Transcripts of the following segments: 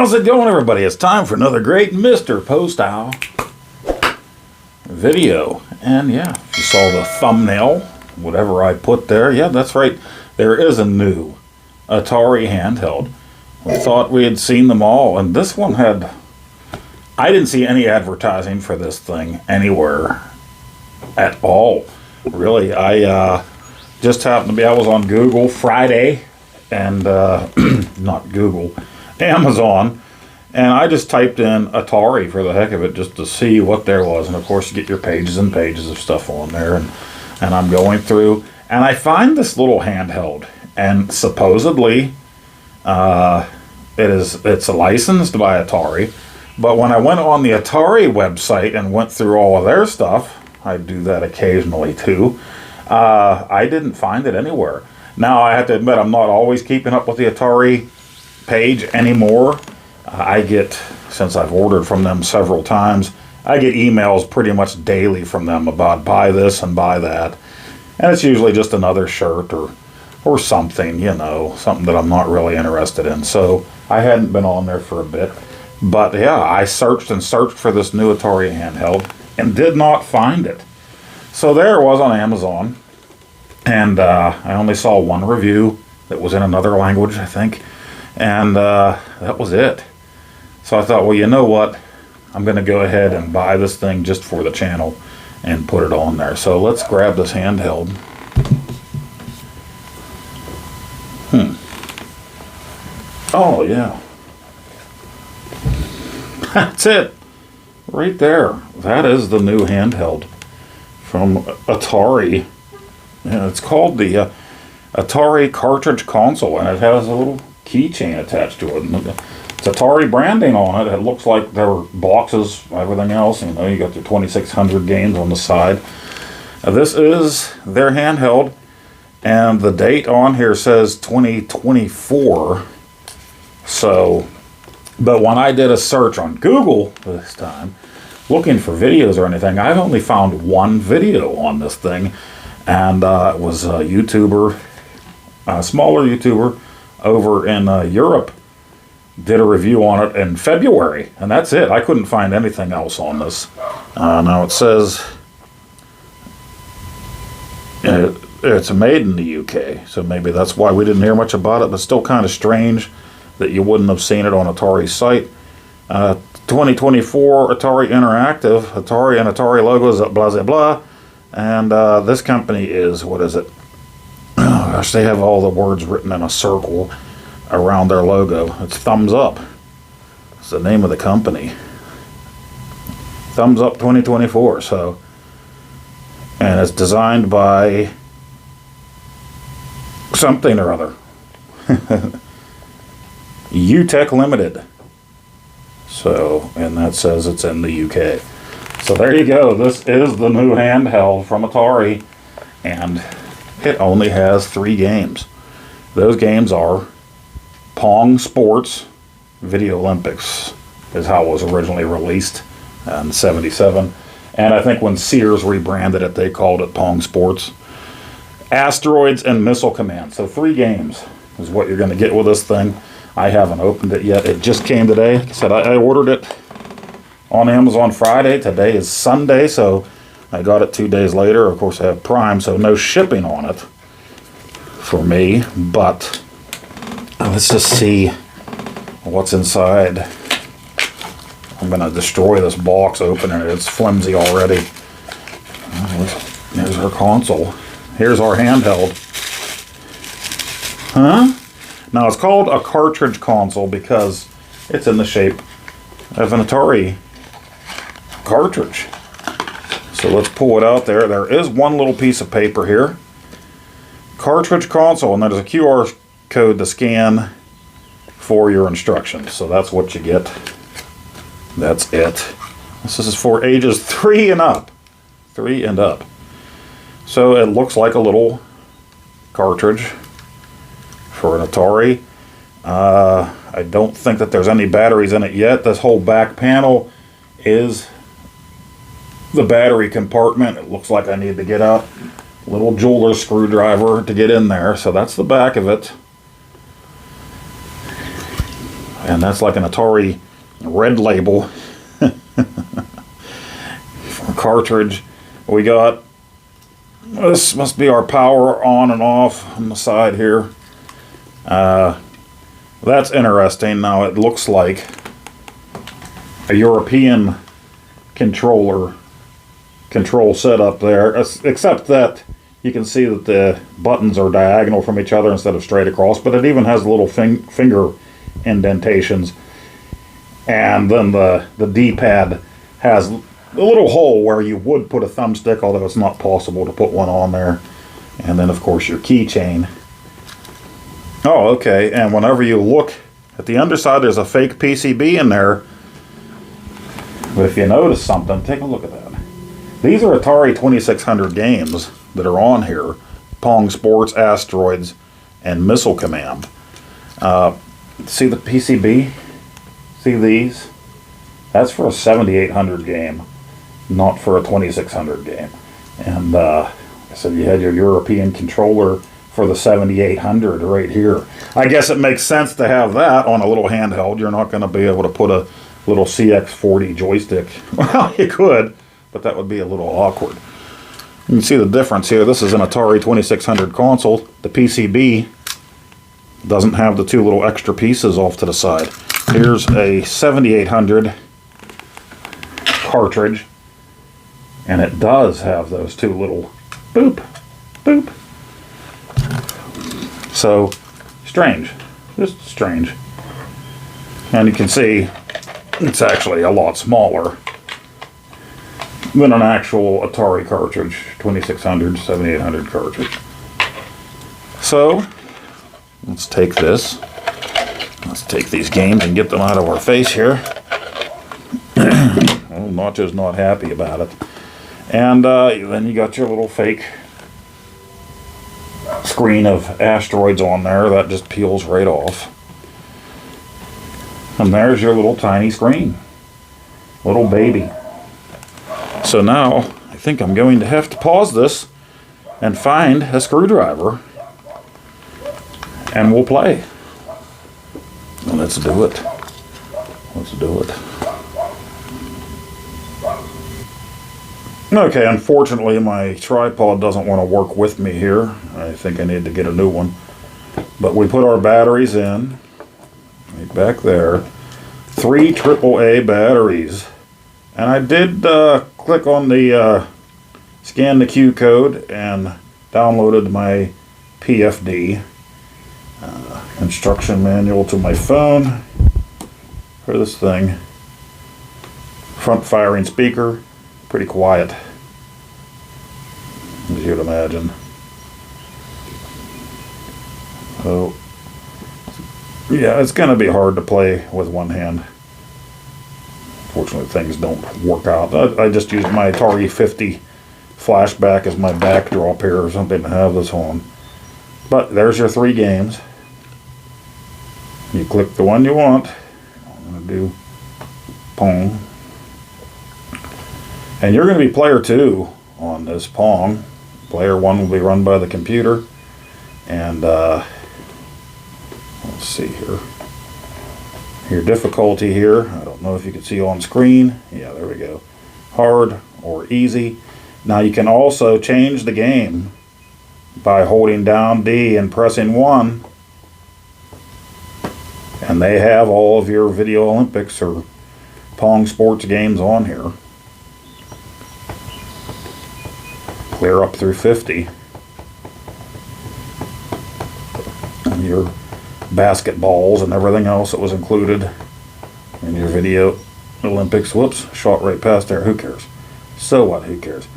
How's it going, everybody? It's time for another great Mr. Poestyle video. And yeah, if you saw the thumbnail, whatever I put there, yeah, that's right. There is a new Atari handheld. We thought we had seen them all, and this one had... I didn't see any advertising for this thing anywhere at all. Really, I just happened to be... I was on Google Friday, and not Google, Amazon, and I just typed in Atari for the heck of it, just to see what there was. And of course you get your pages and pages of stuff on there, and I'm going through, and I find this little handheld, and supposedly it's licensed by Atari. But when I went on the Atari website and went through all of their stuff, I do that occasionally too, I didn't find it anywhere. Now, I have to admit, I'm not always keeping up with the Atari page anymore. I get, since I've ordered from them several times, I get emails pretty much daily from them about buy this and buy that. And it's usually just another shirt or something, you know, something that I'm not really interested in. So I hadn't been on there for a bit. But yeah, I searched and searched for this new Atari handheld and did not find it. So there it was on Amazon. And I only saw one review that was in another language, I think. And that was it. So I thought, well, you know what? I'm going to go ahead and buy this thing just for the channel and put it on there. So let's grab this handheld. Oh, yeah. That's it. Right there. That is the new handheld from Atari. Yeah, it's called the Atari Cartridge Console, and it has a little keychain attached to it. And it's Atari branding on it. It looks like there were boxes, everything else. You know, you got your 2600 games on the side. This is their handheld, and the date on here says 2024. So, but when I did a search on Google this time, looking for videos or anything, I've only found one video on this thing. And it was a YouTuber, a smaller YouTuber over in Europe, did a review on it in February, and that's it. I couldn't find anything else on this. Now it says it's made in the UK, so maybe that's why we didn't hear much about it, but still kind of strange that you wouldn't have seen it on Atari's site. 2024 Atari Interactive, Atari and Atari logos, blah, blah, blah. And this company is, what is it? Oh gosh, they have all the words written in a circle around their logo. It's Thumbs Up. It's the name of the company. Thumbs Up 2024. So, and it's designed by something or other. UTech Limited. So, and that says it's in the UK. So there you go. This is the new handheld from Atari, and it only has 3 games. Those games are Pong Sports, Video Olympics is how it was originally released in '77, and I think when Sears rebranded it, they called it Pong Sports. Asteroids and Missile Command. So 3 games is what you're going to get with this thing. I haven't opened it yet. It just came today. Like I said, I ordered it on Amazon Friday. Today is Sunday, so I got it 2 days later. Of course, I have Prime, so no shipping on it for me. But let's just see what's inside. I'm going to destroy this box opening it. It's flimsy already. There's our console. Here's our handheld. Huh? Now, it's called a cartridge console because it's in the shape of an Atari cartridge. So let's pull it out there. There is one little piece of paper here. Cartridge console, and there's a QR code to scan for your instructions. So that's what you get. That's it. This is for ages 3 and up. 3 and up. So it looks like a little cartridge for an Atari. I don't think that there's any batteries in it yet. This whole back panel is the battery compartment. It looks like I need to get out a little jeweler's screwdriver to get in there. So that's the back of it. And that's like an Atari red label cartridge. We got, this must be our power on and off on the side here. That's interesting. Now it looks like a European control setup there, except that you can see that the buttons are diagonal from each other instead of straight across, but it even has little finger indentations. And then the D-pad has a little hole where you would put a thumbstick, although it's not possible to put one on there. And then, of course, your keychain. Oh, okay, and whenever you look at the underside, there's a fake PCB in there. But if you notice something, take a look at that. These are Atari 2600 games that are on here. Pong Sports, Asteroids, and Missile Command. See the PCB? See these? That's for a 7800 game, not for a 2600 game. And so you had your European controller for the 7800 right here. I guess it makes sense to have that on a little handheld. You're not going to be able to put a little CX40 joystick. Well, you could, but that would be a little awkward. You can see the difference here. This is an Atari 2600 console. The PCB doesn't have the two little extra pieces off to the side. Here's a 7800 cartridge, and it does have those two little boop, boop. So, strange. Just strange. And you can see it's actually a lot smaller than an actual Atari cartridge, 2600, 7800 cartridge. So, let's take this. Let's take these games and get them out of our face here. Well, Nacho's not happy about it. And then you got your little fake screen of Asteroids on there. That just peels right off. And there's your little tiny screen. Little baby. So now, I think I'm going to have to pause this and find a screwdriver. And we'll play. Let's do it. Let's do it. Okay, unfortunately my tripod doesn't want to work with me here. I think I need to get a new one. But we put our batteries in. Right back there. 3 AAA batteries. And I did click on the scan the Q code and downloaded my PFD. Instruction manual to my phone for this thing. Front firing speaker, pretty quiet, as you'd imagine. So, yeah, it's going to be hard to play with one hand. Fortunately, things don't work out. I just use my Atari 50 flashback as my backdrop here or something to have this on. But there's your 3 games. You click the one you want. I'm going to do Pong. And you're going to be player 2 on this Pong. Player 1 will be run by the computer. And let's see here. Your difficulty here, I don't know if you can see on screen. Yeah, there we go. Hard or easy. Now you can also change the game by holding down D and pressing 1. And they have all of your Video Olympics or Pong Sports games on here. Clear up through 50. And your basketballs and everything else that was included in your Video Olympics. Whoops, shot right past there. Who cares? So what? Who cares?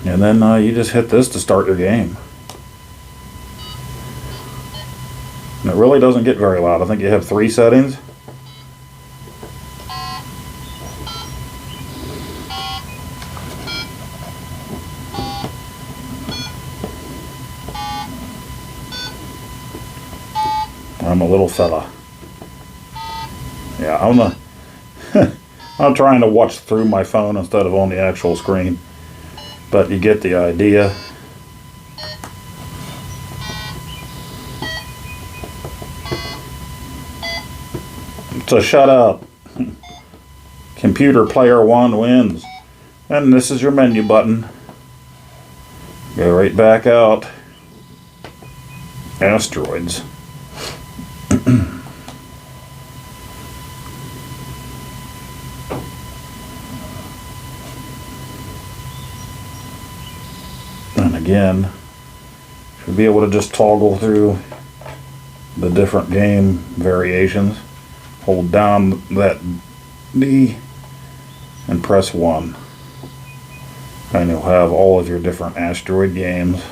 And then you just hit this to start your game. And it really doesn't get very loud. I think you have 3 settings. I'm a little fella. Yeah, I'm trying to watch through my phone instead of on the actual screen. But you get the idea. So shut up. Computer player 1 wins. And this is your menu button. Go right back out. Asteroids. And again, should be able to just toggle through the different game variations. Hold down that D and press 1. And you'll have all of your different asteroid games.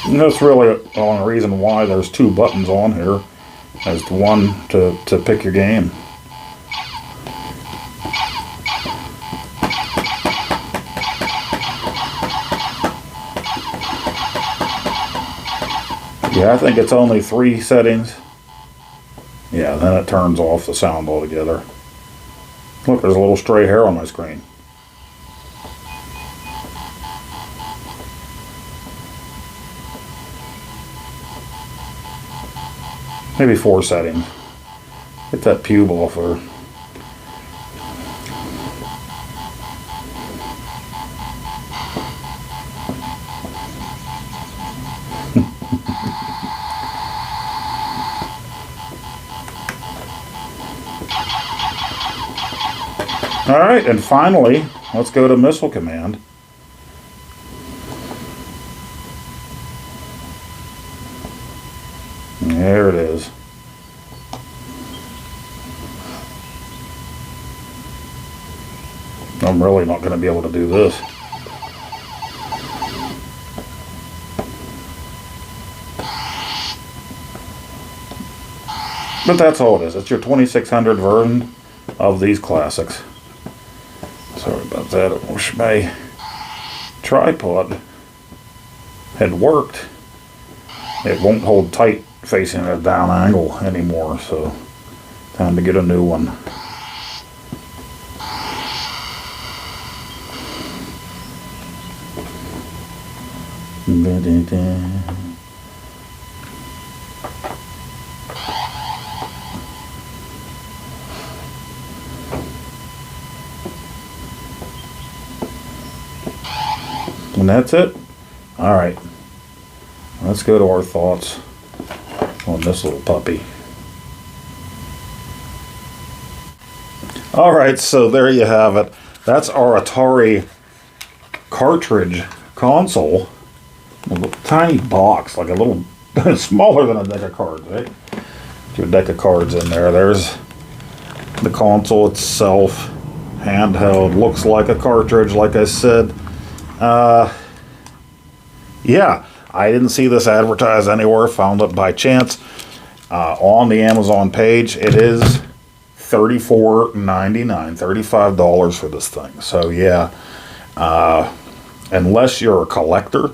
And that's really the only reason why there's 2 buttons on here, as to one to pick your game. Yeah, I think it's only 3 settings. Yeah, then it turns off the sound altogether. Look, there's a little stray hair on my screen. Maybe 4 settings. Get that pube off her. Alright, and finally, let's go to Missile Command. There it is. I'm really not going to be able to do this. But that's all it is. It's your 2600 version of these classics. Sorry about that. I wish my tripod had worked. It won't hold tight facing a down angle anymore, so time to get a new one. And that's it. Alright, let's go to our thoughts on this little puppy. Alright, so there you have it. That's our Atari Cartridge Console. A little tiny box, like a little smaller than a deck of cards, right? Get your deck of cards in there. There's the console itself. Handheld. Looks like a cartridge, like I said. Yeah, I didn't see this advertised anywhere. Found it by chance on the Amazon page. It is $34.99, $35 for this thing. So yeah, unless you're a collector,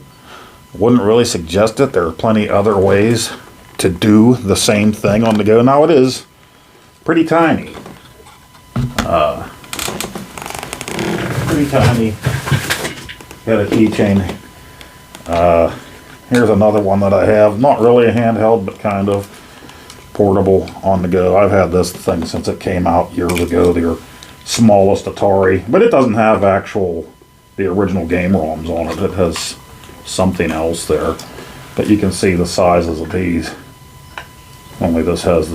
wouldn't really suggest it. There are plenty other ways to do the same thing on the go. Now it is pretty tiny. Pretty tiny. Got a keychain. Here's another one that I have. Not really a handheld, but kind of portable on the go. I've had this thing since it came out years ago, their smallest Atari. But it doesn't have the original game ROMs on it. It has something else there. But you can see the sizes of these. Only this has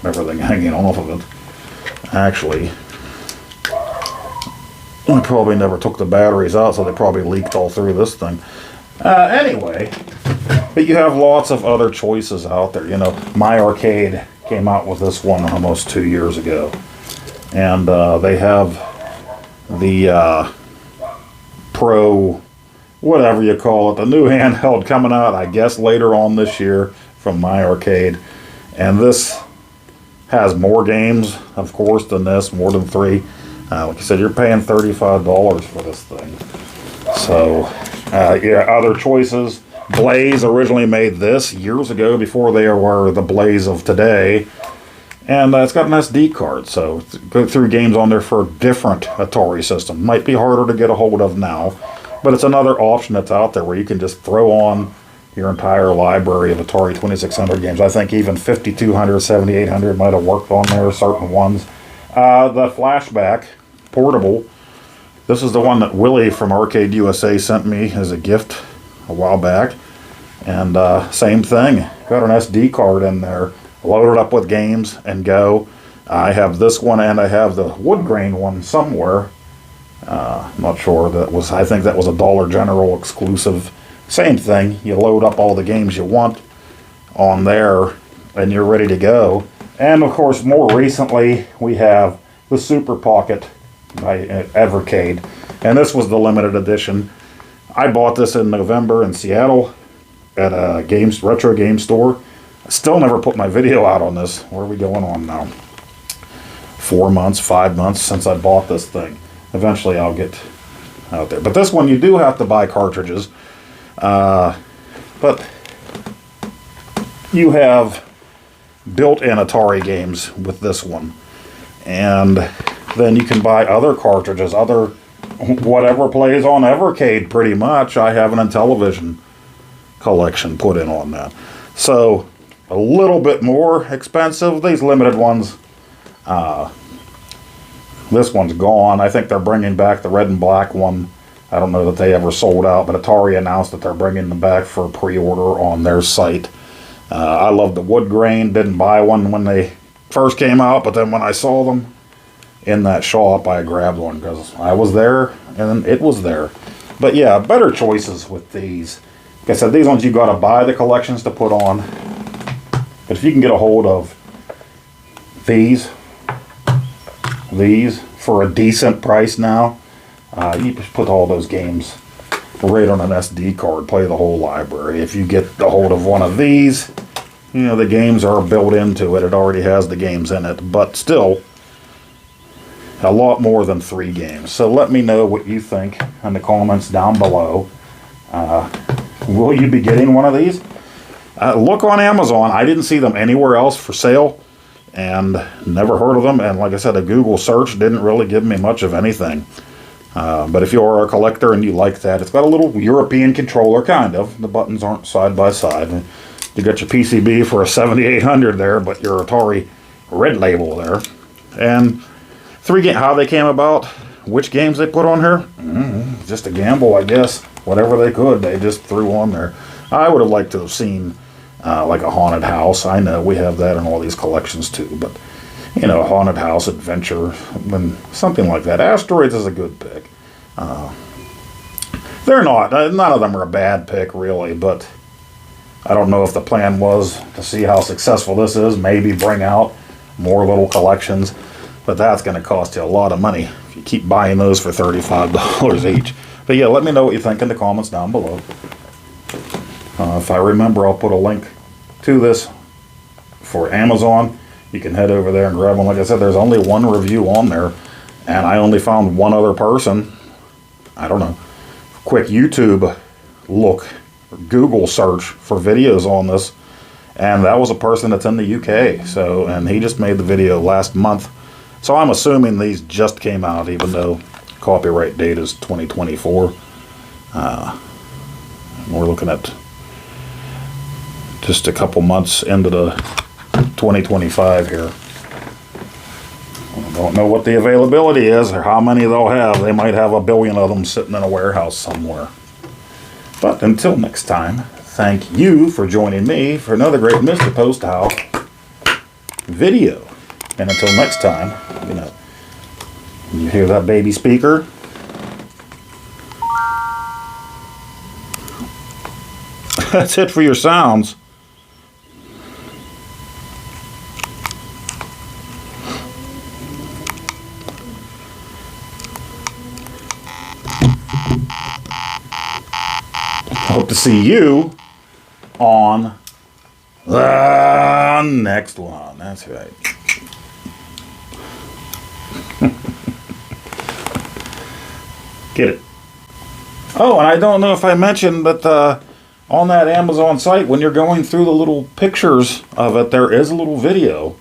everything hanging off of it. Actually, I probably never took the batteries out, so they probably leaked all through this thing. Anyway, but you have lots of other choices out there. You know, My Arcade came out with this one almost 2 years ago. And they have the Pro, whatever you call it, the new handheld coming out, I guess, later on this year from My Arcade. And this has more games, of course, than this, more than 3. Like I said, you're paying $35 for this thing. So, yeah, other choices. Blaze originally made this years ago before they were the Blaze of today. And it's got an SD card, so go through games on there for a different Atari system. Might be harder to get a hold of now, But it's another option that's out there where you can just throw on your entire library of Atari 2600 games. I think even 5200, 7800 might have worked on there, certain ones. The Flashback Portable. This is the one that Willie from Arcade USA sent me as a gift a while back. And same thing. Got an SD card in there. Load it up with games and go. I have this one and I have the wood grain one somewhere. I'm not sure. I think that was a Dollar General exclusive. Same thing. You load up all the games you want on there and you're ready to go. And of course, more recently, we have the Super Pocket by Evercade. And this was the limited edition. I bought this in November in Seattle at a retro game store. I still never put my video out on this. Where are we going on now? 4 months, 5 months since I bought this thing. Eventually I'll get out there. But this one you do have to buy cartridges. But you have built-in Atari games with this one. And then you can buy other cartridges, whatever plays on Evercade pretty much. I have an Intellivision collection put in on that. So a little bit more expensive. These limited ones, this one's gone. I think they're bringing back the red and black one. I don't know that they ever sold out, but Atari announced that they're bringing them back for pre-order on their site. I love the wood grain. Didn't buy one when they first came out, but then when I saw them in that shop, I grabbed one because I was there and it was there. But yeah, better choices with these. Like I said, these ones you got to buy the collections to put on. But if you can get a hold of these for a decent price now, you just put all those games right on an SD card, play the whole library. If you get a hold of one of these, you know, the games are built into it. It already has the games in it, but still a lot more than 3 games. So let me know what you think in the comments down below. Will you be getting one of these? Look on Amazon. I didn't see them anywhere else for sale and never heard of them. And like I said, a Google search didn't really give me much of anything. But if you are a collector and you like that, it's got a little European controller, kind of. The buttons aren't side by side. You got your PCB for a 7800 there, but your Atari red label there. And 3 games, how they came about, which games they put on here, just a gamble, I guess. Whatever they could, they just threw on there. I would have liked to have seen like a haunted house. I know we have that in all these collections too, but you know, haunted house adventure and something like that. Asteroids is a good pick. They're not. None of them are a bad pick really, but I don't know if the plan was to see how successful this is. Maybe bring out more little collections, but that's going to cost you a lot of money if you keep buying those for $35 each. But yeah, let me know what you think in the comments down below. If I remember, I'll put a link to this for Amazon. You can head over there and grab one. Like I said, there's only 1 review on there, and I only found 1 other person. I don't know. Quick YouTube look, Google search for videos on this, and that was a person that's in the UK. So, and he just made the video last month. So I'm assuming these just came out, even though copyright date is 2024. We're looking at just a couple months into the 2025 here. I don't know what the availability is or how many they'll have. They might have a billion of them sitting in a warehouse somewhere. But until next time, thank you for joining me for another great Mr. Poestyle video. And until next time, you hear that baby speaker? That's it for your sounds. Hope to see you on the next one. That's right. Get it. Oh, and I don't know if I mentioned, but on that Amazon site, when you're going through the little pictures of it, there is a little video,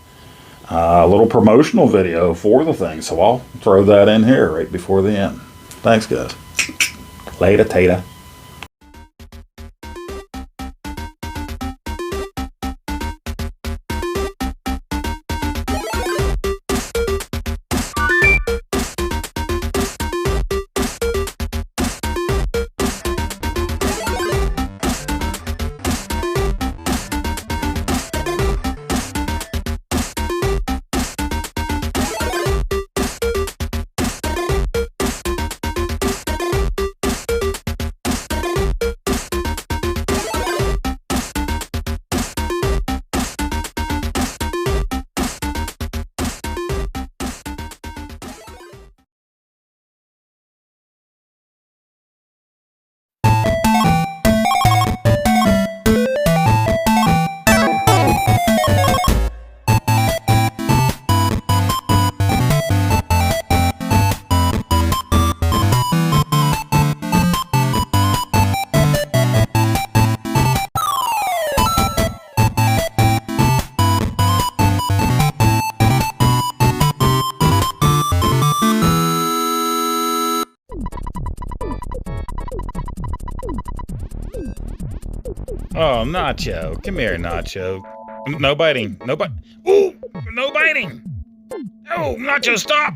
a little promotional video for the thing. So I'll throw that in here right before the end. Thanks, guys. Later, Tater. Oh, Nacho. Come here, Nacho. No biting. No bite. Ooh! No biting! Oh, Nacho, stop!